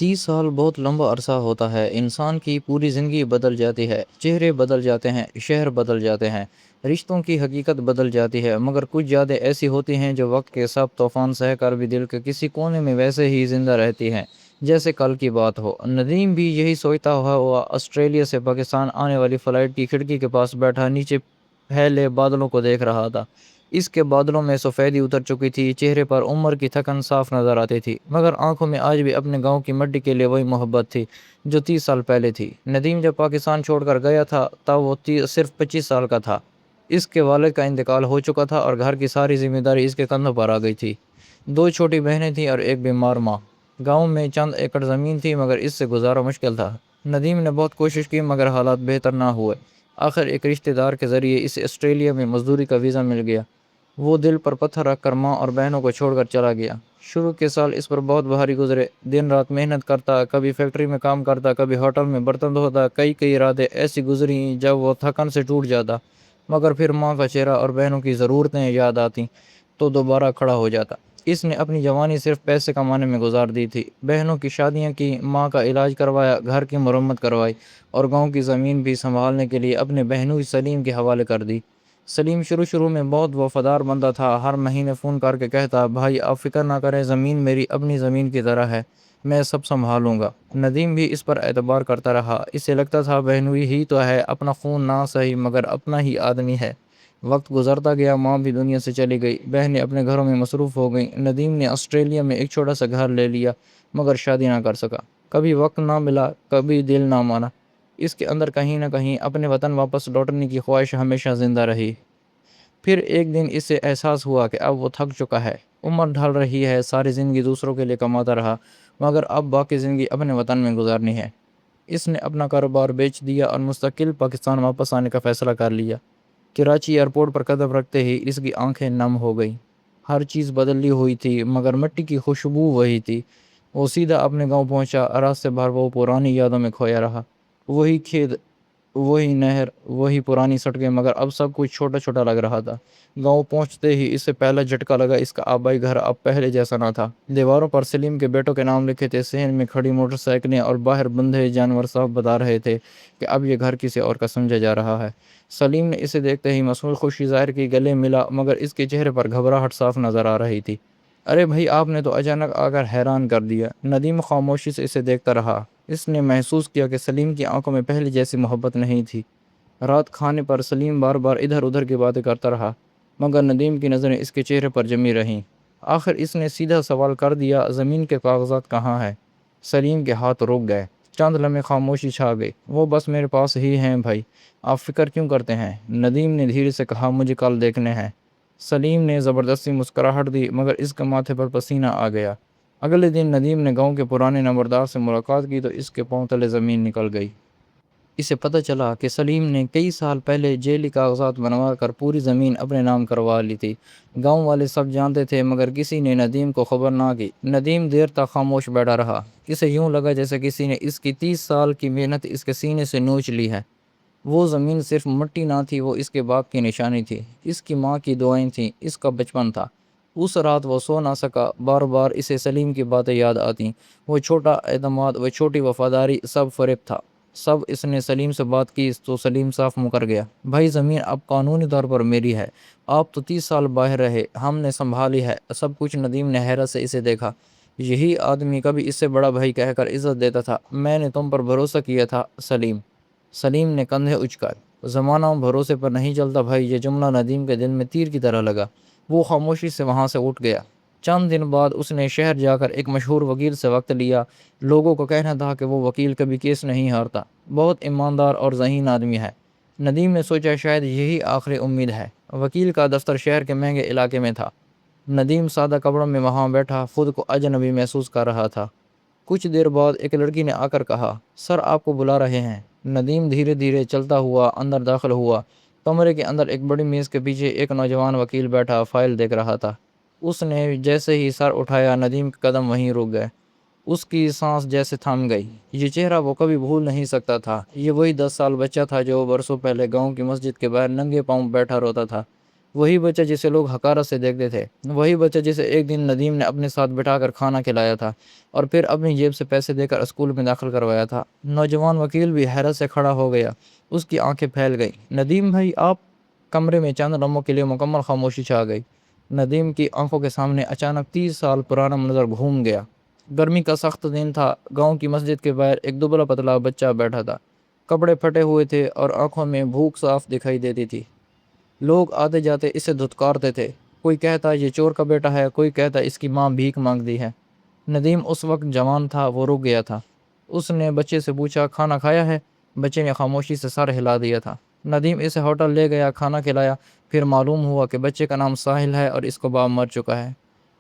30 سال بہت لمبا عرصہ ہوتا ہے۔ انسان کی پوری زندگی بدل جاتی ہے، چہرے بدل جاتے ہیں، شہر بدل جاتے ہیں، رشتوں کی حقیقت بدل جاتی ہے، مگر کچھ یادیں ایسی ہوتی ہیں جو وقت کے سب طوفان سہ کر بھی دل کے کسی کونے میں ویسے ہی زندہ رہتی ہیں جیسے کل کی بات ہو۔ ندیم بھی یہی سوچتا ہوا آسٹریلیا سے پاکستان آنے والی فلائٹ کی کھڑکی کے پاس بیٹھا نیچے پھیلے بادلوں کو دیکھ رہا تھا۔ اس کے بادلوں میں سفیدی اتر چکی تھی، چہرے پر عمر کی تھکن صاف نظر آتی تھی، مگر آنکھوں میں آج بھی اپنے گاؤں کی مٹی کے لیے وہی محبت تھی جو 30 سال پہلے تھی۔ ندیم جب پاکستان چھوڑ کر گیا تھا تب وہ صرف 25 سال کا تھا۔ اس کے والد کا انتقال ہو چکا تھا اور گھر کی ساری ذمہ داری اس کے کندھوں پر آ گئی تھی۔ 2 چھوٹی بہنیں تھیں اور ایک بیمار ماں۔ گاؤں میں چند ایکڑ زمین تھی مگر اس سے گزارا مشکل تھا۔ ندیم نے بہت کوشش کی مگر حالات بہتر نہ ہوئے۔ آخر ایک رشتہ دار کے ذریعے اسے آسٹریلیا میں مزدوری کا ویزا مل گیا۔ وہ دل پر پتھر رکھ کر ماں اور بہنوں کو چھوڑ کر چلا گیا۔ شروع کے سال اس پر بہت بھاری گزرے۔ دن رات محنت کرتا، کبھی فیکٹری میں کام کرتا، کبھی ہوٹل میں برتن دھوتا۔ کئی راتیں ایسی گزری جب وہ تھکن سے ٹوٹ جاتا، مگر پھر ماں کا چہرہ اور بہنوں کی ضرورتیں یاد آتی تو دوبارہ کھڑا ہو جاتا۔ اس نے اپنی جوانی صرف پیسے کمانے میں گزار دی تھی۔ بہنوں کی شادیاں کی، ماں کا علاج کروایا، گھر کی مرمت کروائی اور گاؤں کی زمین بھی سنبھالنے کے لیے اپنے بہنوئی سلیم کے حوالے کر دی۔ سلیم شروع میں بہت وفادار بندہ تھا۔ ہر مہینے فون کر کے کہتا، بھائی آپ فکر نہ کریں، زمین میری اپنی زمین کی طرح ہے، میں سب سنبھالوں گا۔ ندیم بھی اس پر اعتبار کرتا رہا۔ اسے لگتا تھا بہنوئی ہی تو ہے، اپنا خون نہ سہی مگر اپنا ہی آدمی ہے۔ وقت گزرتا گیا، ماں بھی دنیا سے چلی گئی، بہنیں اپنے گھروں میں مصروف ہو گئیں۔ ندیم نے آسٹریلیا میں ایک چھوٹا سا گھر لے لیا مگر شادی نہ کر سکا۔ کبھی وقت نہ ملا، کبھی دل نہ مانا۔ اس کے اندر کہیں نہ کہیں اپنے وطن واپس لوٹنے کی خواہش ہمیشہ زندہ رہی۔ پھر ایک دن اسے احساس ہوا کہ اب وہ تھک چکا ہے، عمر ڈھل رہی ہے، ساری زندگی دوسروں کے لیے کماتا رہا مگر اب باقی زندگی اپنے وطن میں گزارنی ہے۔ اس نے اپنا کاروبار بیچ دیا اور مستقل پاکستان واپس آنے کا فیصلہ کر لیا۔ کراچی ایئرپورٹ پر قدم رکھتے ہی اس کی آنکھیں نم ہو گئیں۔ ہر چیز بدلی ہوئی تھی مگر مٹی کی خوشبو وہی تھی۔ وہ سیدھا اپنے گاؤں پہنچا، راستے بھر وہ پرانی یادوں میں کھویا رہا۔ وہی کھیت، وہی نہر، وہی پرانی سڑکیں، مگر اب سب کچھ چھوٹا چھوٹا لگ رہا تھا۔ گاؤں پہنچتے ہی اسے پہلا جھٹکا لگا، اس کا آبائی گھر اب پہلے جیسا نہ تھا۔ دیواروں پر سلیم کے بیٹوں کے نام لکھے تھے، صحن میں کھڑی موٹر سائیکلیں اور باہر بندھے جانور صاف بتا رہے تھے کہ اب یہ گھر کسی اور کا سمجھا جا رہا ہے۔ سلیم نے اسے دیکھتے ہی مسحور خوشی ظاہر کی، گلے ملا مگر اس کے چہرے پر گھبراہٹ صاف نظر آ رہی تھی۔ ارے بھائی، آپ نے تو اچانک آ کر حیران کر دیا۔ ندیم خاموشی سے اسے دیکھتا رہا۔ اس نے محسوس کیا کہ سلیم کی آنکھوں میں پہلے جیسی محبت نہیں تھی۔ رات کھانے پر سلیم بار بار ادھر ادھر کی باتیں کرتا رہا مگر ندیم کی نظریں اس کے چہرے پر جمی رہیں۔ آخر اس نے سیدھا سوال کر دیا، زمین کے کاغذات کہاں ہیں؟ سلیم کے ہاتھ رک گئے، چند لمحے خاموشی چھا گئی۔ وہ بس میرے پاس ہی ہیں بھائی، آپ فکر کیوں کرتے ہیں؟ ندیم نے دھیرے سے کہا، مجھے کل دیکھنے ہیں۔ سلیم نے زبردستی مسکراہٹ دی مگر اس کے ماتھے پر پسینہ آ گیا۔ اگلے دن ندیم نے گاؤں کے پرانے نمبردار سے ملاقات کی تو اس کے پاؤں تلے زمین نکل گئی۔ اسے پتہ چلا کہ سلیم نے کئی سال پہلے جعلی کاغذات بنوا کر پوری زمین اپنے نام کروا لی تھی۔ گاؤں والے سب جانتے تھے مگر کسی نے ندیم کو خبر نہ کی۔ ندیم دیر تک خاموش بیٹھا رہا۔ اسے یوں لگا جیسے کسی نے اس کی 30 سال کی محنت اس کے سینے سے نوچ لی ہے۔ وہ زمین صرف مٹی نہ تھی، وہ اس کے باپ کی نشانی تھی، اس کی ماں کی دعائیں تھیں، اس کا بچپن تھا۔ اس رات وہ سو نہ سکا، بار بار اسے سلیم کی باتیں یاد آتیں۔ وہ چھوٹا اعتماد، وہ چھوٹی وفاداری، سب فریب تھا۔ سب اس نے سلیم سے بات کی تو سلیم صاف مکر گیا، بھائی زمین اب قانونی طور پر میری ہے، آپ تو 30 سال باہر رہے، ہم نے سنبھالی ہے سب کچھ۔ ندیم نے حیرت سے اسے دیکھا۔ یہی آدمی کبھی اس سے بڑا بھائی کہہ کر عزت دیتا تھا، میں نے تم پر بھروسہ کیا تھا سلیم۔ سلیم نے کندھے اچکائے، زمانہ بھروسے پر نہیں چلتا بھائی۔ یہ جملہ ندیم کے دل میں تیر کی طرح لگا۔ وہ خاموشی سے وہاں سے اٹھ گیا۔ چند دن بعد اس نے شہر جا کر ایک مشہور وکیل سے وقت لیا۔ لوگوں کو کہنا تھا کہ وہ وکیل کبھی کیس نہیں ہارتا، بہت ایماندار اور ذہین آدمی ہے۔ ندیم نے سوچا شاید یہی آخری امید ہے۔ وکیل کا دفتر شہر کے مہنگے علاقے میں تھا۔ ندیم سادہ کپڑوں میں وہاں بیٹھا خود کو اجنبی محسوس کر رہا تھا۔ کچھ دیر بعد ایک لڑکی نے آ کر کہا، سر آپ کو بلا رہے ہیں۔ ندیم دھیرے دھیرے چلتا ہوا اندر داخل ہوا۔ کمرے کے اندر ایک بڑی میز کے پیچھے ایک نوجوان وکیل بیٹھا فائل دیکھ رہا تھا۔ اس نے جیسے ہی سر اٹھایا ندیم کے قدم وہیں رک گئے۔ اس کی سانس جیسے تھم گئی۔ یہ چہرہ وہ کبھی بھول نہیں سکتا تھا۔ یہ وہی 10 سال بچہ تھا جو برسوں پہلے گاؤں کی مسجد کے باہر ننگے پاؤں بیٹھا روتا تھا۔ وہی بچہ جسے لوگ حقارت سے دیکھتے تھے، وہی بچہ جسے ایک دن ندیم نے اپنے ساتھ بٹھا کر کھانا کھلایا تھا اور پھر اپنی جیب سے پیسے دے کر اسکول میں داخل کروایا تھا۔ نوجوان وکیل بھی حیرت سے کھڑا ہو گیا، اس کی آنکھیں پھیل گئیں۔ ندیم بھائی آپ؟ کمرے میں چند لمحوں کے لیے مکمل خاموشی چھا گئی۔ ندیم کی آنکھوں کے سامنے اچانک 30 سال پرانا منظر گھوم گیا۔ گرمی کا سخت دن تھا، گاؤں کی مسجد کے باہر ایک دبلا پتلا بچہ بیٹھا تھا، کپڑے پھٹے ہوئے تھے اور آنکھوں میں بھوک صاف دکھائی دیتی تھی۔ لوگ آتے جاتے اسے دھتکارتے تھے، کوئی کہتا یہ چور کا بیٹا ہے، کوئی کہتا اس کی ماں بھیک مانگتی ہے۔ ندیم اس وقت جوان تھا، وہ رک گیا تھا۔ اس نے بچے سے پوچھا کھانا کھایا ہے؟ بچے نے خاموشی سے سر ہلا دیا تھا۔ ندیم اسے ہوٹل لے گیا، کھانا کھلایا، پھر معلوم ہوا کہ بچے کا نام ساحل ہے اور اس کا باپ مر چکا ہے۔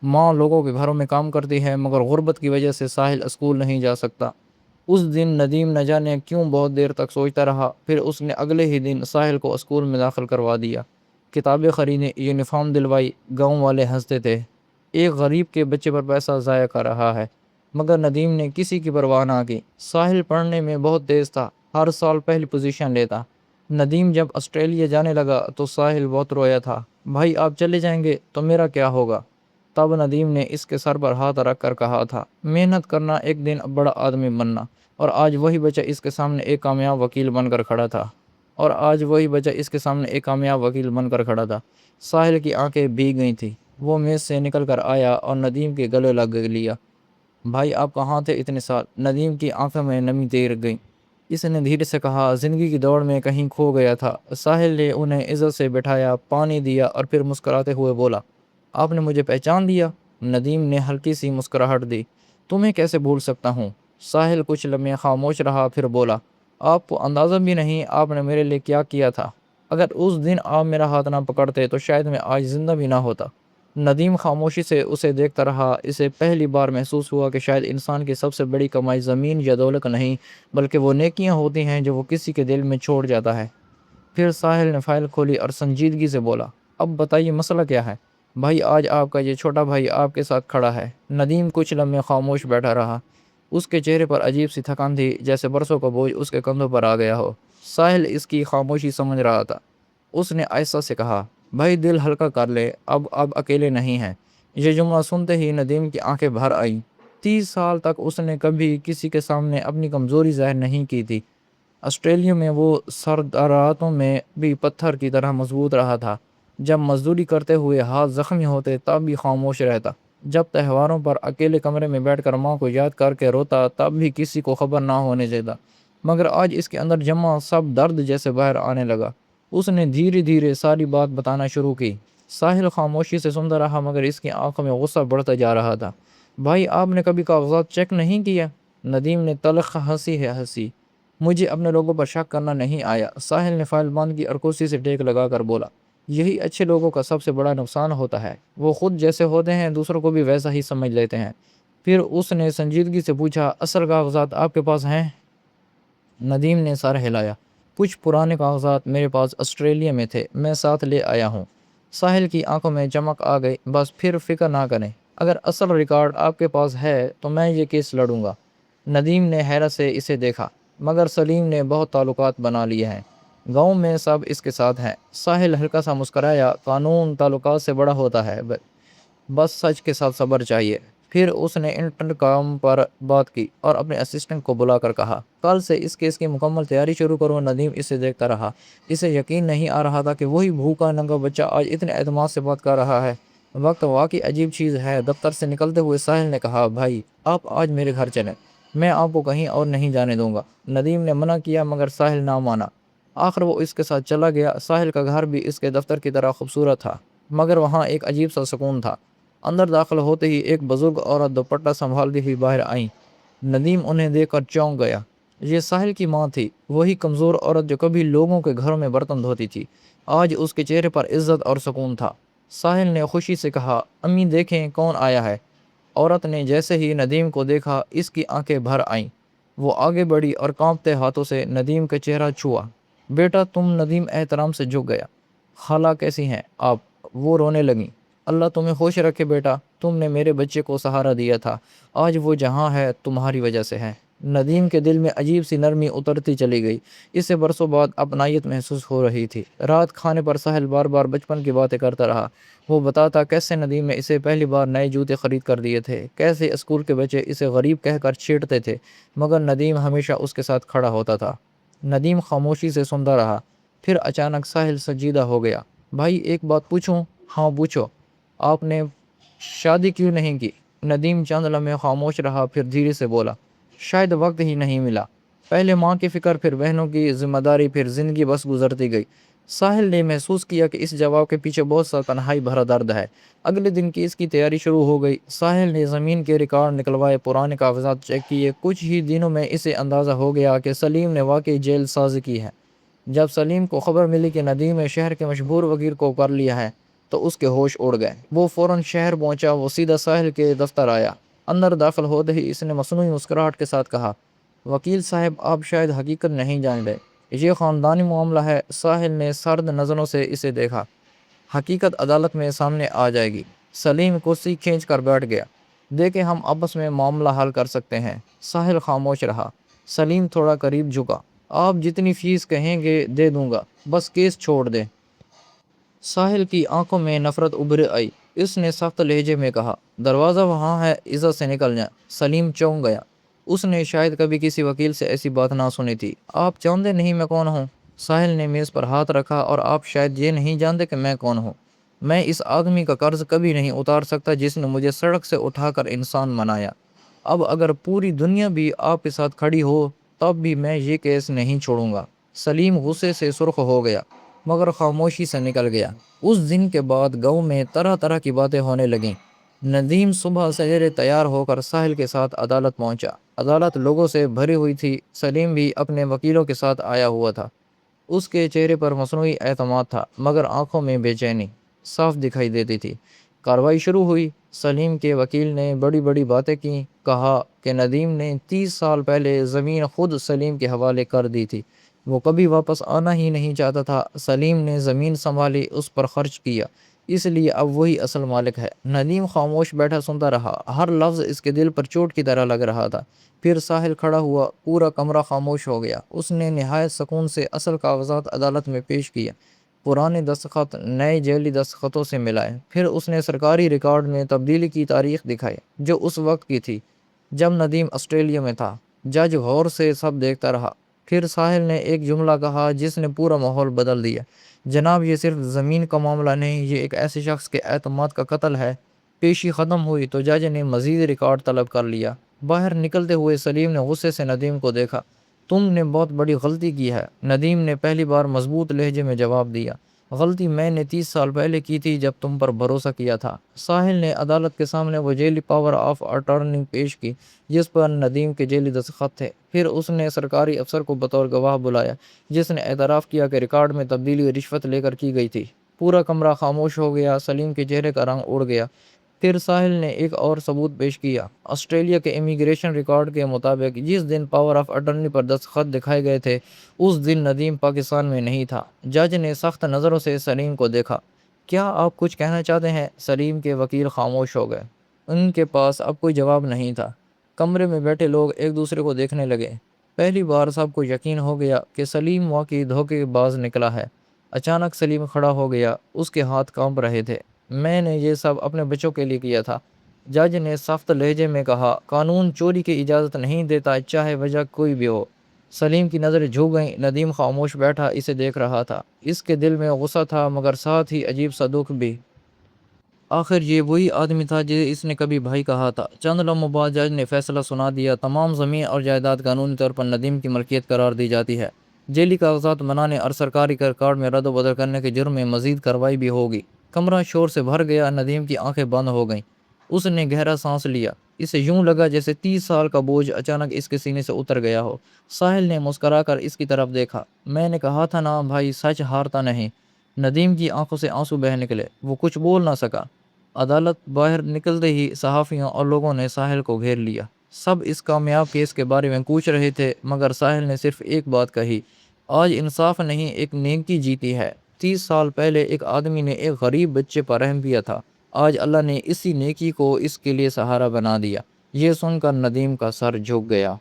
ماں لوگوں کے گھروں میں کام کرتی ہے مگر غربت کی وجہ سے ساحل اسکول نہیں جا سکتا۔ اس دن ندیم نہ جانے کیوں بہت دیر تک سوچتا رہا، پھر اس نے اگلے ہی دن ساحل کو اسکول میں داخل کروا دیا۔ کتابیں خریدیں، یونیفارم دلوائی، گاؤں والے ہنستے تھے، ایک غریب کے بچے پر پیسہ ضائع کر رہا ہے، مگر ندیم نے کسی کی پرواہ نہ کی۔ ساحل پڑھنے میں بہت تیز تھا، ہر سال پہلی پوزیشن لیتا۔ ندیم جب آسٹریلیا جانے لگا تو ساحل بہت رویا تھا، بھائی آپ چلے جائیں گے تو میرا کیا ہوگا؟ تب ندیم نے اس کے سر پر ہاتھ رکھ کر کہا تھا، محنت کرنا، ایک دن بڑا آدمی بننا۔ اور آج وہی بچہ اس کے سامنے ایک کامیاب وکیل بن کر کھڑا تھا۔ ساحل کی آنکھیں بھیگ گئی تھیں، وہ میز سے نکل کر آیا اور ندیم کے گلے لگ لیا۔ بھائی آپ کہاں تھے اتنے سال؟ ندیم کی آنکھوں میں نمی تیر گئی۔ اس نے دھیرے سے کہا، زندگی کی دوڑ میں کہیں کھو گیا تھا۔ ساحل نے انہیں عزت سے بٹھایا، پانی دیا اور پھر مسکراتے ہوئے بولا، آپ نے مجھے پہچان لیا؟ ندیم نے ہلکی سی مسکراہٹ دی، تمہیں کیسے بھول سکتا ہوں؟ ساحل کچھ لمحے خاموش رہا، پھر بولا، آپ کو اندازہ بھی نہیں آپ نے میرے لیے کیا کیا تھا۔ اگر اس دن آپ میرا ہاتھ نہ پکڑتے تو شاید میں آج زندہ بھی نہ ہوتا۔ ندیم خاموشی سے اسے دیکھتا رہا۔ اسے پہلی بار محسوس ہوا کہ شاید انسان کی سب سے بڑی کمائی زمین یا دولت نہیں، بلکہ وہ نیکیاں ہوتی ہیں جو وہ کسی کے دل میں چھوڑ جاتا ہے۔ پھر ساحل نے فائل کھولی اور سنجیدگی سے بولا، اب بتائیے مسئلہ کیا ہے؟ بھائی آج آپ کا یہ چھوٹا بھائی آپ کے ساتھ کھڑا ہے۔ ندیم کچھ لمحے خاموش بیٹھا رہا، اس کے چہرے پر عجیب سی تھکان تھی، جیسے برسوں کا بوجھ اس کے کندھوں پر آ گیا ہو۔ ساحل اس کی خاموشی سمجھ رہا تھا۔ اس نے آہستہ سے کہا، بھائی دل ہلکا کر لے، اب اکیلے نہیں ہیں۔ یہ جملہ سنتے ہی ندیم کی آنکھیں بھر آئیں۔ 30 سال تک اس نے کبھی کسی کے سامنے اپنی کمزوری ظاہر نہیں کی تھی۔ آسٹریلیا میں وہ سردراتوں میں بھی پتھر کی طرح مضبوط رہا تھا۔ جب مزدوری کرتے ہوئے ہاتھ زخمی ہوتے تب بھی خاموش رہتا۔ جب تہواروں پر اکیلے کمرے میں بیٹھ کر ماں کو یاد کر کے روتا تب بھی کسی کو خبر نہ ہونے دیتا۔ مگر آج اس کے اندر جمع سب درد جیسے باہر آنے لگا۔ اس نے دھیرے دھیرے ساری بات بتانا شروع کی۔ ساحل خاموشی سے سنتا رہا مگر اس کی آنکھوں میں غصہ بڑھتا جا رہا تھا۔ بھائی آپ نے کبھی کاغذات چیک نہیں کیا؟ ندیم نے تلخ ہنسی، مجھے اپنے لوگوں پر شک کرنا نہیں آیا۔ ساحل نے فائل بند کی اور کرسی سے ٹیک لگا کر بولا، یہی اچھے لوگوں کا سب سے بڑا نقصان ہوتا ہے، وہ خود جیسے ہوتے ہیں دوسروں کو بھی ویسا ہی سمجھ لیتے ہیں۔ پھر اس نے سنجیدگی سے پوچھا، اصل کاغذات آپ کے پاس ہیں؟ ندیم نے سر ہلایا، کچھ پرانے کاغذات میرے پاس آسٹریلیا میں تھے، میں ساتھ لے آیا ہوں۔ ساحل کی آنکھوں میں چمک آ گئی، بس پھر فکر نہ کریں، اگر اصل ریکارڈ آپ کے پاس ہے تو میں یہ کیس لڑوں گا۔ ندیم نے حیرت سے اسے دیکھا، مگر سلیم نے بہت تعلقات بنا لیے ہیں، گاؤں میں سب اس کے ساتھ ہیں۔ ساحل ہلکا سا مسکرایا، قانون تعلقات سے بڑا ہوتا ہے، بس سچ کے ساتھ صبر چاہیے۔ پھر اس نے انٹرکام پر بات کی اور اپنے اسسٹنٹ کو بلا کر کہا، کل سے اس کیس کی مکمل تیاری شروع کرو۔ ندیم اسے دیکھتا رہا، اسے یقین نہیں آ رہا تھا کہ وہی بھوکا ننگا بچہ آج اتنے اعتماد سے بات کر رہا ہے۔ وقت واقعی عجیب چیز ہے۔ دفتر سے نکلتے ہوئے ساحل نے کہا، بھائی آپ آج میرے گھر چلیں، میں آپ کو کہیں اور نہیں جانے دوں گا۔ ندیم نے منع کیا مگر ساحل نہ مانا، آخر وہ اس کے ساتھ چلا گیا۔ ساحل کا گھر بھی اس کے دفتر کی طرح خوبصورت تھا، مگر وہاں ایک عجیب سا سکون تھا۔ اندر داخل ہوتے ہی ایک بزرگ عورت دوپٹہ سنبھالتی ہوئی باہر آئیں۔ ندیم انہیں دیکھ کر چونک گیا، یہ ساحل کی ماں تھی، وہی کمزور عورت جو کبھی لوگوں کے گھروں میں برتن دھوتی تھی۔ آج اس کے چہرے پر عزت اور سکون تھا۔ ساحل نے خوشی سے کہا، امی دیکھیں کون آیا ہے۔ عورت نے جیسے ہی ندیم کو دیکھا اس کی آنکھیں بھر آئیں، وہ آگے بڑھی اور کانپتے ہاتھوں سے ندیم کا چہرہ چھوا۔ بیٹا تم؟ ندیم احترام سے جھک گیا۔ خالہ کیسی ہیں آپ؟ وہ رونے لگیں۔ اللہ تمہیں خوش رکھے بیٹا، تم نے میرے بچے کو سہارا دیا تھا، آج وہ جہاں ہے تمہاری وجہ سے ہے۔ ندیم کے دل میں عجیب سی نرمی اترتی چلی گئی، اسے برسوں بعد اپنائیت محسوس ہو رہی تھی۔ رات کھانے پر ساحل بار بار بچپن کی باتیں کرتا رہا۔ وہ بتاتا کیسے ندیم نے اسے پہلی بار نئے جوتے خرید کر دیے تھے، کیسے اسکول کے بچے اسے غریب کہہ کر چھیڑتے تھے، مگر ندیم ہمیشہ اس کے ساتھ کھڑا ہوتا تھا۔ ندیم خاموشی سے سنتا رہا، پھر اچانک ساحل سنجیدہ ہو گیا۔ بھائی ایک بات پوچھوں؟ ہاں پوچھو۔ آپ نے شادی کیوں نہیں کی؟ ندیم چند لمحے خاموش رہا، پھر دھیرے سے بولا، شاید وقت ہی نہیں ملا۔ پہلے ماں کی فکر، پھر بہنوں کی ذمہ داری، پھر زندگی بس گزرتی گئی۔ ساحل نے محسوس کیا کہ اس جواب کے پیچھے بہت سا تنہائی بھرا درد ہے۔ اگلے دن کی اس کی تیاری شروع ہو گئی۔ ساحل نے زمین کے ریکارڈ نکلوائے، پرانے کاغذات چیک کیے۔ کچھ ہی دنوں میں اسے اندازہ ہو گیا کہ سلیم نے واقعی جیل سازی کی ہے۔ جب سلیم کو خبر ملی کہ ندیم نے شہر کے مشہور وکیل کو کر لیا ہے تو اس کے ہوش اڑ گئے۔ وہ فوراً شہر پہنچا۔ وہ سیدھا ساحل کے دفتر آیا۔ اندر داخل ہوتے ہی اس نے مصنوعی مسکراہٹ کے ساتھ کہا، وکیل صاحب آپ شاید حقیقت نہیں جانتے، یہ خاندانی معاملہ ہے۔ ساحل نے سرد نظروں سے اسے دیکھا۔ حقیقت عدالت میں سامنے آ جائے گی۔ سلیم کرسی کھینچ کر بیٹھ گیا۔ دیکھیں ہم آپس میں معاملہ حل کر سکتے ہیں۔ ساحل خاموش رہا۔ سلیم تھوڑا قریب جھکا، آپ جتنی فیس کہیں گے دے دوں گا، بس کیس چھوڑ دیں۔ ساحل کی آنکھوں میں نفرت ابھر آئی۔ اس نے سخت لہجے میں کہا، دروازہ وہاں ہے، عزت سے نکل جائیں۔ سلیم چونک گیا۔ اس نے شاید کبھی کسی وکیل سے ایسی بات نہ سنی تھی۔ آپ جانتے نہیں میں کون ہوں؟ ساحل نے میز پر ہاتھ رکھا، اور آپ شاید یہ نہیں جانتے کہ میں کون ہوں۔ میں اس آدمی کا قرض کبھی نہیں اتار سکتا جس نے مجھے سڑک سے اٹھا کر انسان بنایا۔ اب اگر پوری دنیا بھی آپ کے ساتھ کھڑی ہو تب بھی میں یہ کیس نہیں چھوڑوں گا۔ سلیم غصے سے سرخ ہو گیا، مگر خاموشی سے نکل گیا۔ اس دن کے بعد گاؤں میں طرح طرح کی باتیں ہونے لگیں۔ ندیم صبح سویرے تیار ہو کر ساحل کے ساتھ عدالت پہنچا۔ عدالت لوگوں سے بھری ہوئی تھی۔ سلیم بھی اپنے وکیلوں کے ساتھ آیا ہوا تھا۔ اس کے چہرے پر مصنوعی اعتماد تھا، مگر آنکھوں میں بے چینی صاف دکھائی دیتی تھی۔ کارروائی شروع ہوئی۔ سلیم کے وکیل نے بڑی بڑی باتیں کیں۔ کہا کہ ندیم نے 30 سال پہلے زمین خود سلیم کے حوالے کر دی تھی، وہ کبھی واپس آنا ہی نہیں چاہتا تھا۔ سلیم نے زمین سنبھالی، اس پر خرچ کیا، اس لیے اب وہی اصل مالک ہے۔ ندیم خاموش بیٹھا سنتا رہا، ہر لفظ اس کے دل پر چوٹ کی طرح لگ رہا تھا۔ پھر ساحل کھڑا ہوا، پورا کمرہ خاموش ہو گیا۔ اس نے نہایت سکون سے اصل کاغذات عدالت میں پیش کیے، پرانے دستخط نئے جعلی دستخطوں سے ملائے۔ پھر اس نے سرکاری ریکارڈ میں تبدیلی کی تاریخ دکھائی جو اس وقت کی تھی جب ندیم آسٹریلیا میں تھا۔ جج غور سے سب دیکھتا رہا۔ پھر ساحل نے ایک جملہ کہا جس نے پورا ماحول بدل دیا، جناب یہ صرف زمین کا معاملہ نہیں، یہ ایک ایسے شخص کے اعتماد کا قتل ہے۔ پیشی ختم ہوئی تو جج نے مزید ریکارڈ طلب کر لیا۔ باہر نکلتے ہوئے سلیم نے غصے سے ندیم کو دیکھا، تم نے بہت بڑی غلطی کی ہے۔ ندیم نے پہلی بار مضبوط لہجے میں جواب دیا، غلطی میں نے 30 سال پہلے کی تھی جب تم پر بھروسہ کیا تھا۔ ساحل نے عدالت کے سامنے وہ جیلی پاور آف اٹارنی پیش کی جس پر ندیم کے جیلی دستخط تھے۔ پھر اس نے سرکاری افسر کو بطور گواہ بلایا جس نے اعتراف کیا کہ ریکارڈ میں تبدیلی رشوت لے کر کی گئی تھی۔ پورا کمرہ خاموش ہو گیا۔ سلیم کے چہرے کا رنگ اڑ گیا۔ پھر ساحل نے ایک اور ثبوت پیش کیا۔ آسٹریلیا کے امیگریشن ریکارڈ کے مطابق جس دن پاور آف اٹارنی پر دستخط دکھائے گئے تھے اس دن ندیم پاکستان میں نہیں تھا۔ جج نے سخت نظروں سے سلیم کو دیکھا، کیا آپ کچھ کہنا چاہتے ہیں؟ سلیم کے وکیل خاموش ہو گئے۔ ان کے پاس اب کوئی جواب نہیں تھا۔ کمرے میں بیٹھے لوگ ایک دوسرے کو دیکھنے لگے۔ پہلی بار سب کو یقین ہو گیا کہ سلیم واقعی دھوکے باز نکلا ہے۔ اچانک سلیم کھڑا ہو گیا، اس کے ہاتھ کانپ رہے تھے۔ میں نے یہ سب اپنے بچوں کے لیے کیا تھا۔ جج نے سخت لہجے میں کہا، قانون چوری کی اجازت نہیں دیتا چاہے وجہ کوئی بھی ہو۔ سلیم کی نظریں جھک گئیں۔ ندیم خاموش بیٹھا اسے دیکھ رہا تھا۔ اس کے دل میں غصہ تھا مگر ساتھ ہی عجیب سا دکھ بھی۔ آخر یہ وہی آدمی تھا جسے اس نے کبھی بھائی کہا تھا۔ چند لمحوں بعد جج نے فیصلہ سنا دیا، تمام زمین اور جائیداد قانونی طور پر ندیم کی ملکیت قرار دی جاتی ہے۔ جعلی کاغذات بنانے اور سرکاری ریکارڈ میں رد و بدل کرنے کے جرم میں مزید کارروائی بھی ہوگی۔ کمرہ شور سے بھر گیا۔ ندیم کی آنکھیں بند ہو گئیں۔ اس نے گہرا سانس لیا۔ اسے یوں لگا جیسے 30 سال کا بوجھ اچانک اس کے سینے سے اتر گیا ہو۔ ساحل نے مسکرا کر اس کی طرف دیکھا، میں نے کہا تھا نا بھائی، سچ ہارتا نہیں۔ ندیم کی آنکھوں سے آنسو بہہ نکلے۔ وہ کچھ بول نہ سکا۔ عدالت باہر نکلتے ہی صحافیوں اور لوگوں نے ساحل کو گھیر لیا۔ سب اس کامیاب کیس کے بارے میں پوچھ رہے تھے، مگر ساحل نے صرف ایک بات کہی، آج انصاف نہیں ایک نیکی جیتی ہے۔ 30 سال پہلے ایک آدمی نے ایک غریب بچے پر رحم کیا تھا، آج اللہ نے اسی نیکی کو اس کے لیے سہارا بنا دیا۔ یہ سن کر ندیم کا سر جھک گیا۔